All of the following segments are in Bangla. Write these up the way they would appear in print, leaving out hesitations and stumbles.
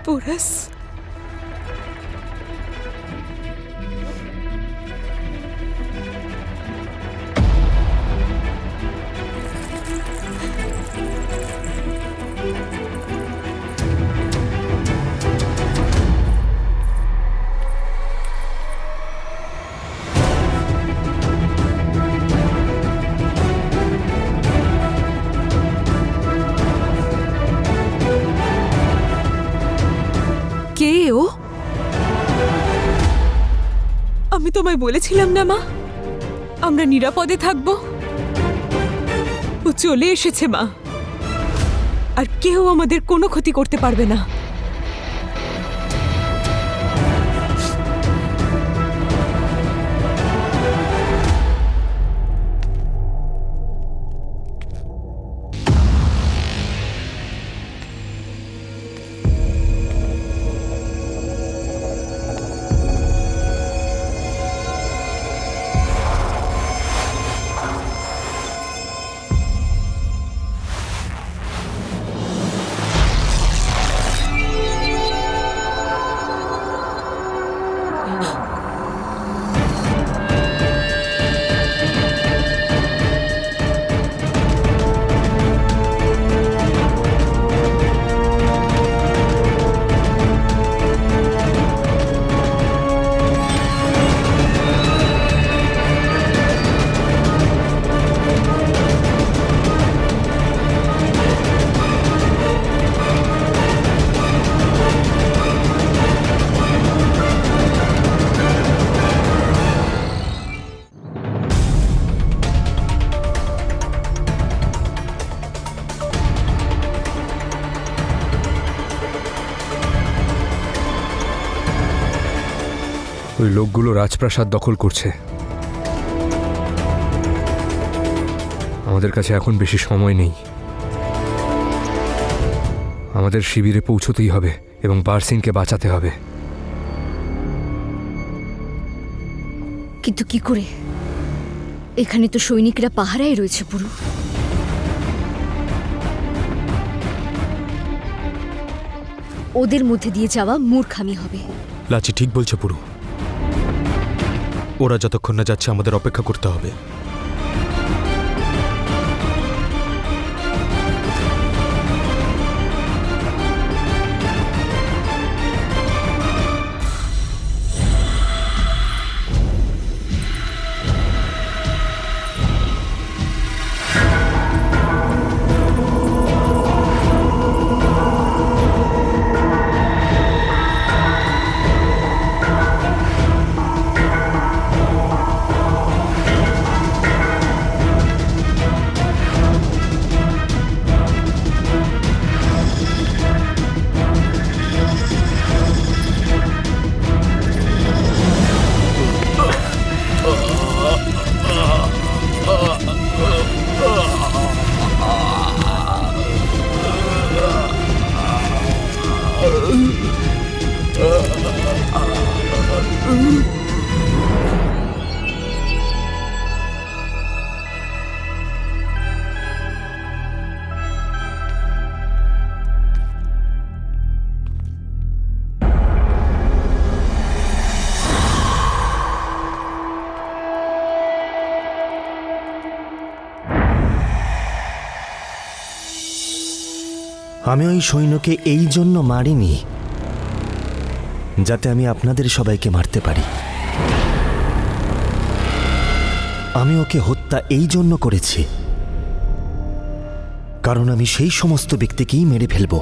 পোরাস, কে ও? আমি তোমায় বলেছিলাম না মা, আমরা নিরাপদে থাকবো। ও চলে এসেছে মা, আর কেউ আমাদের কোনো ক্ষতি করতে পারবে না। ওই লোকগুলো রাজপ্রাসাদ দখল করছে। আমাদের কাছে এখন বেশি সময় নেই। আমাদের শিবিরে পৌঁছতেই হবে এবং বারসিংকে বাঁচাতে হবে। কিন্তু কি করে? এখানে তো সৈনিকরা পাহারায় রয়েছে পুরো। ওদের মধ্যে দিয়ে যাওয়া মূর্খামি হবে। লাচি ঠিক বলছে পুরো। ওরা যতক্ষণ না যাচ্ছে আমাদের অপেক্ষা করতে হবে। আমি ওই সৈন্যকে এই জন্য মারিনি যাতে আমি আপনাদের সবাইকে মারতে পারি। আমি ওকে হত্যা এই জন্য করেছি কারণ আমি সেই সমস্ত ব্যক্তিকেই মেরে ফেলব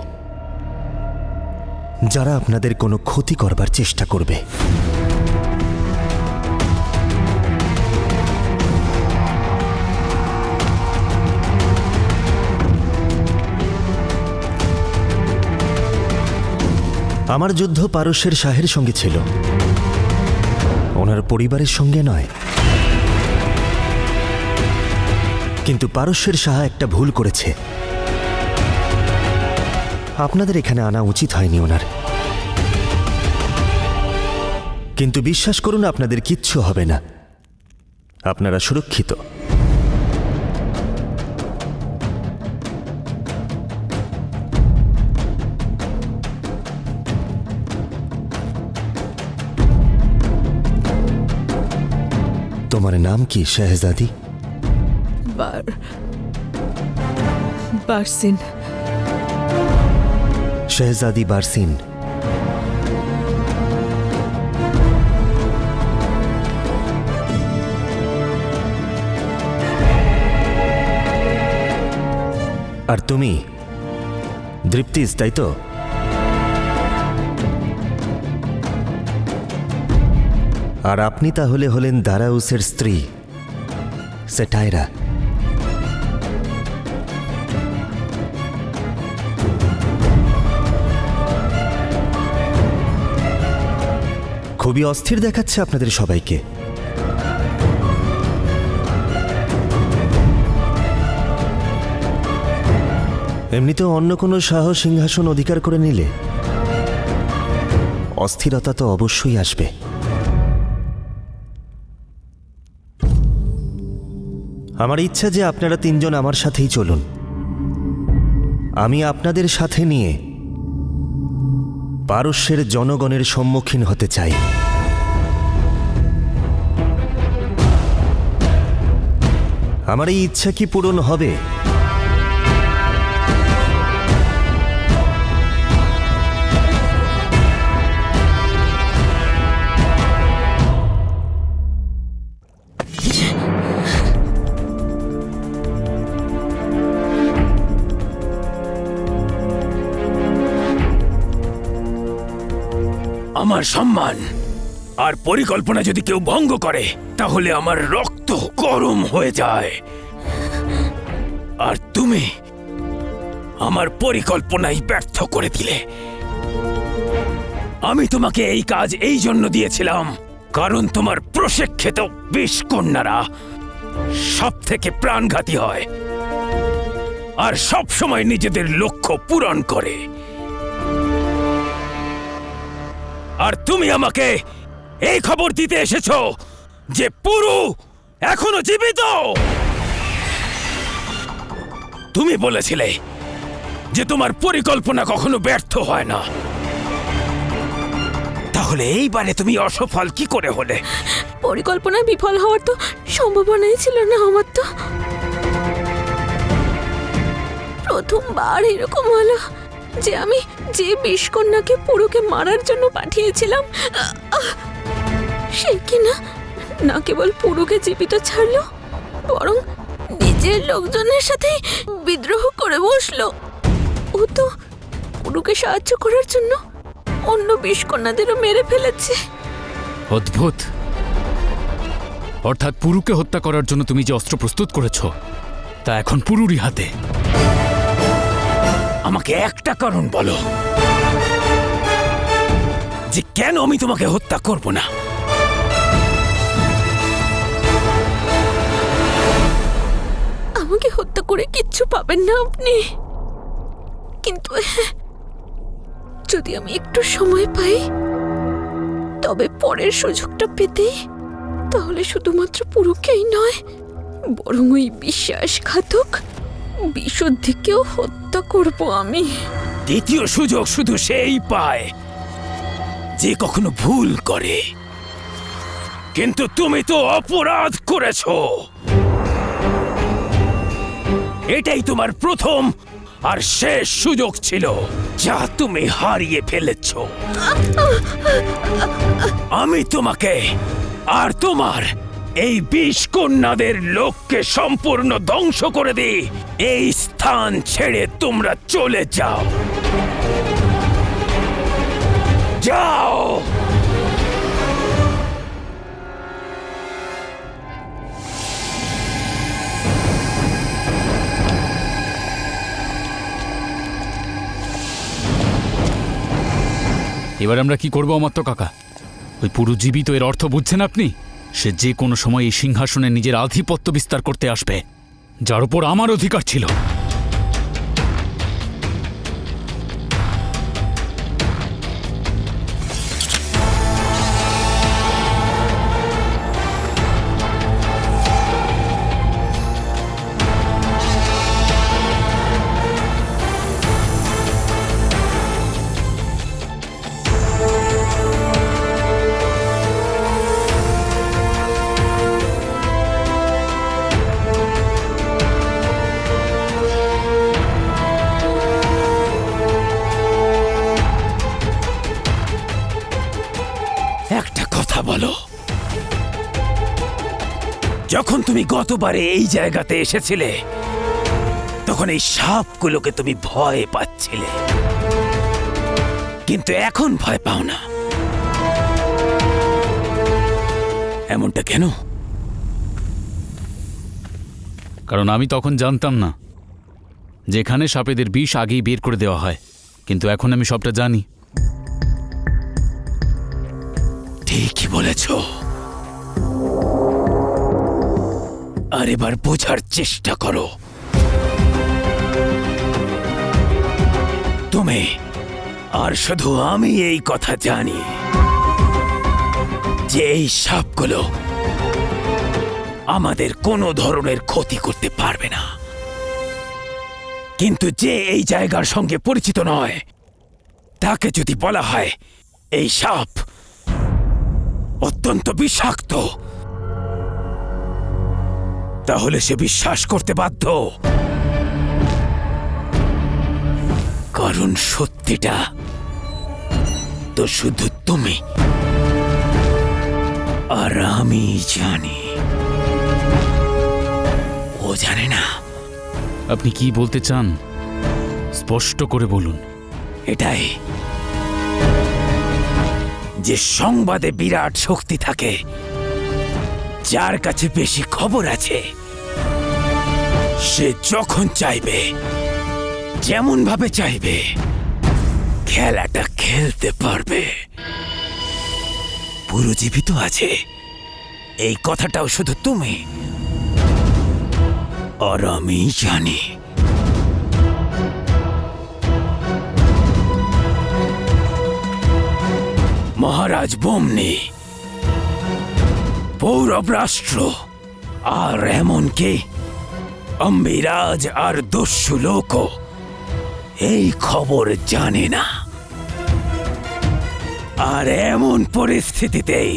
যারা আপনাদের কোনো ক্ষতি করবার চেষ্টা করবে। আমার যুদ্ধ পারস্যের শাহের সঙ্গে ছিল, ওনার পরিবারের সঙ্গে নয়। কিন্তু পারস্যের সাহা একটা ভুল করেছে। আপনাদের এখানে আনা উচিত হয়নি ওনার। কিন্তু বিশ্বাস করুন, আপনাদের কিচ্ছু হবে না, আপনারা সুরক্ষিত। তোমার নাম কি শেহজাদি? বারসিন। শেহজাদি বারসিন। আর তুমি দৃপ্তিস, তাই তো? আর আপনি তাহলে হলেন দারাউসের স্ত্রী সেটাইরা। খুবই অস্থির দেখাচ্ছে আপনাদের সবাইকে। এমনিতেও অন্য কোনো শাহ সিংহাসন অধিকার করে নিলে অস্থিরতা তো অবশ্যই আসবে। আমার ইচ্ছা যে আপনারা তিনজন আমার সাথেই চলুন। আমি আপনাদের সাথে নিয়ে পারস্যের জনগণের সম্মুখীন হতে চাই। আমার এই ইচ্ছা কি পূরণ হবে? আমার সম্মান আর পরিকল্পনা যদি কেউ ভঙ্গ করে তাহলে আমার রক্ত গরম হয়ে যায়। আর তুমি আমার পরিকল্পনাই ব্যর্থ করে দিলে। আমি তোমাকে এই কাজ এই জন্য দিয়েছিলাম কারণ তোমার প্রশিক্ষিত বিষকন্যারা সব থেকে প্রাণঘাতী হয় আর সব সময় নিজেদের লক্ষ্য পূরণ করে। আর তুমি আমাকে এই খবর দিতে এসেছো যে পুরু এখনো জীবিত। তুমি বলেছিলে যে তোমার পরিকল্পনা কখনো ব্যর্থ হয় না, তাহলে এইবারে তুমি অসফল কি করে হলে? পরিকল্পনা বিফল হওয়ার তো সম্ভাবনাই ছিল না আমার। তো প্রথমবার এরকম হলো যে আমি যে বিষকন্যাকে পুরুকে মারার জন্য পাঠিয়েছিলাম সে কিনা না কেবল পুরুকে জীবিত ছাড়লো, বরং নিজের লোকজনের সাথে বিদ্রোহ করে বসলো। ও তো পুরুকে সাহায্য করার জন্য অন্য বিষকন্যাদেরও মেরে ফেলেছে। অদ্ভুত। অর্থাৎ পুরুকে হত্যা করার জন্য তুমি যে অস্ত্র প্রস্তুত করেছো তা এখন পুরুরই হাতে। আমাকে একটা কারণ বলো যে কেন আমি তোমাকে হত্যা করব না। আমাকে হত্যা করে কিচ্ছু পাবেন না আপনি, কিন্তু যদি আমি একটু সময় পাই তবে পরের সুযোগটা পেতেই তাহলে শুধুমাত্র পুরুকেই নয় বরং ওই বিশ্বাসঘাতক বিশুদ্ধিকেও হত্যা করব আমি। দ্বিতীয় সুযোগ শুধু সেই পায় যে কখনো ভুল করে, কিন্তু তুমি তো অপরাধ করেছো। এটাই তোমার প্রথম আর শেষ সুযোগ ছিল যা তুমি হারিয়ে ফেলেছ। আমি তোমাকে আর তোমার এই বিষকন্যাদের লোককে সম্পূর্ণ ধ্বংস করে দিই। এই স্থান ছেড়ে তোমরা চলে যাও, যাও। এবার আমরা কি করবো অমাত্য কাকা? ওই পুরো জীবিত এর অর্থ বুঝছেন আপনি? সে যে কোনো সময় এই সিংহাসনে নিজের আধিপত্য বিস্তার করতে আসবে, যার উপর আমার অধিকার ছিল। একটা কথা বলো, যখন তুমি গতবারে এই জায়গাতে এসেছিলে তখন এই সাপগুলোকে তুমি ভয় পাচ্ছিলে, কিন্তু এখন ভয় পাও না। এমনটা কেন? কারণ আমি তখন জানতাম না যেখানে সাপেদের বিষ আগেই বের করে দেওয়া হয়, কিন্তু এখন আমি সবটা জানি। ঠিকই বলেছ। আর এবার বোঝার চেষ্টা করো। তুমি আর শুধু আমি এই কথা জানি যে এই সাপগুলো আমাদের কোনো ধরনের ক্ষতি করতে পারবে না, কিন্তু যে এই জায়গার সঙ্গে পরিচিত নয় তাকে যদি বলা হয় এই সাপ অত্যন্ত বিষাক্ত, তাহলে সে বিশ্বাস করতে বাধ্য। কারণ সত্যিটা তো শুধু তুমি আর আমি জানি, ও জানে না। আপনি কি বলতে চান স্পষ্ট করে বলুন। এটাই যে সংবাদে বিরাট শক্তি থাকে, যার কাছে বেশি খবর আছে সে যখন চাইবে যেমন ভাবে চাইবে খেলাটা খেলতে পারবে। পুরো জীবিত আছে এই কথাটাও শুধু তুমি আর আমি জানি। মহারাজ বমনি, পৌরব রাষ্ট্র আর এমনকি অম্বিরাজ আর দস্যু লোকও এই খবর জানে না। আর এমন পরিস্থিতিতেই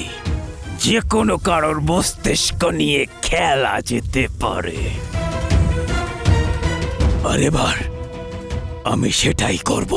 যে কোনো কারোর মস্তিষ্ক নিয়ে খেলা যেতে পারে। আর এবার আমি সেটাই করব।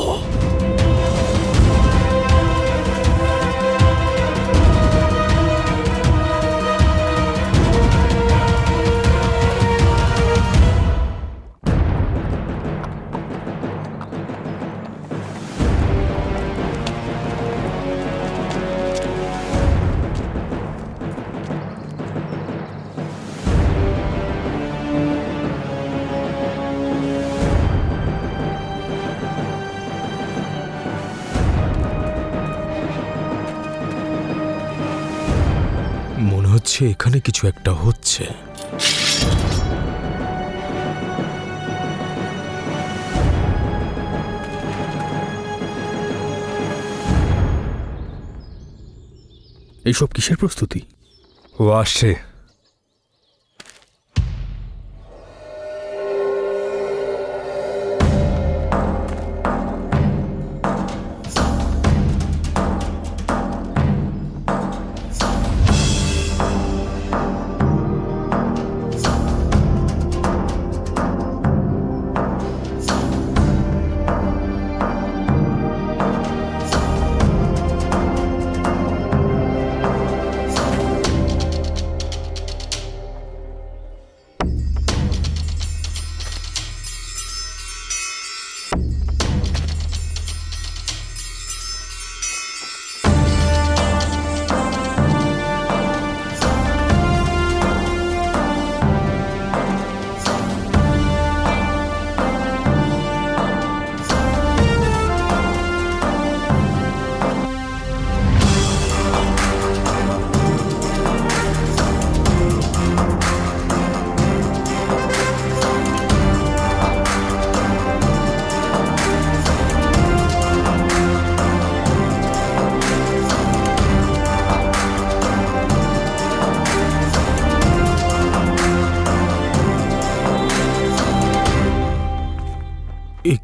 মনে হচ্ছে এখানে কিছু একটা হচ্ছে। এইসব কিসের প্রস্তুতি? ও আসছে।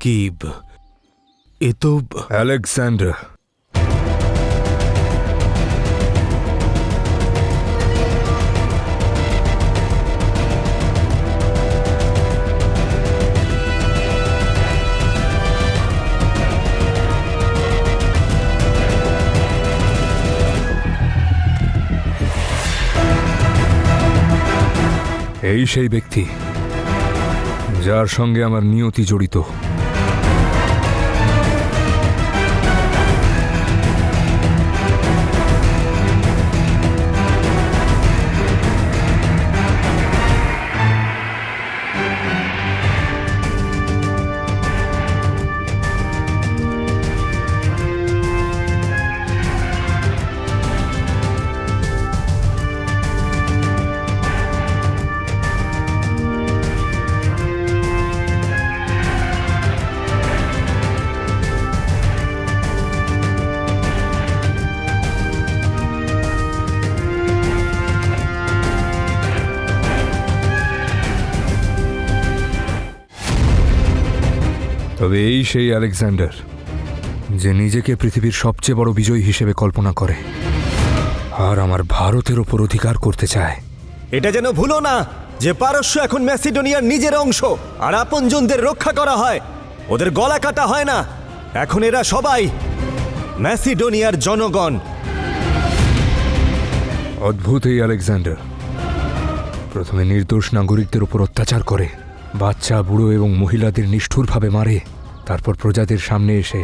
কি এ তো আলেকজান্ডার, এই সেই ব্যক্তি যার সঙ্গে আমার নিয়তি জড়িত। তবে এই সেই আলেকজান্ডার যে নিজেকে পৃথিবীর সবচেয়ে বড় বিজয়ী হিসেবে কল্পনা করে আর আমার ভারতের ওপর অধিকার করতে চায়। এটা যেন ভুলো না যে পারস্য এখন ম্যাসিডোনিয়ার নিজের অংশ, আর আপনজনদের রক্ষা করা হয়, ওদের গলা কাটা হয় না। এখন এরা সবাই ম্যাসিডোনিয়ার জনগণ। অদ্ভুত এই আলেকজান্ডার প্রথমে নির্দোষ নাগরিকদের উপর অত্যাচার করে, বাচ্চা, বুড়ো এবং মহিলাদের নিষ্ঠুরভাবে মারে, তারপর প্রজাদের সামনে এসে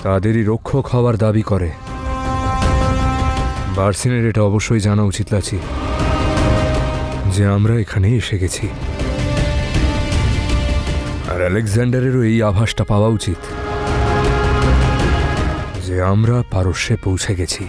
তাদেরই রক্ষক হওয়ার দাবি করে। বার্সিনের এটা অবশ্যই জানা উচিত লাচি যে আমরা এখানে এসে গেছি, আর আলেকজান্ডারেরও এই আভাসটা পাওয়া উচিত যে আমরা পারস্যে পৌঁছে গেছি।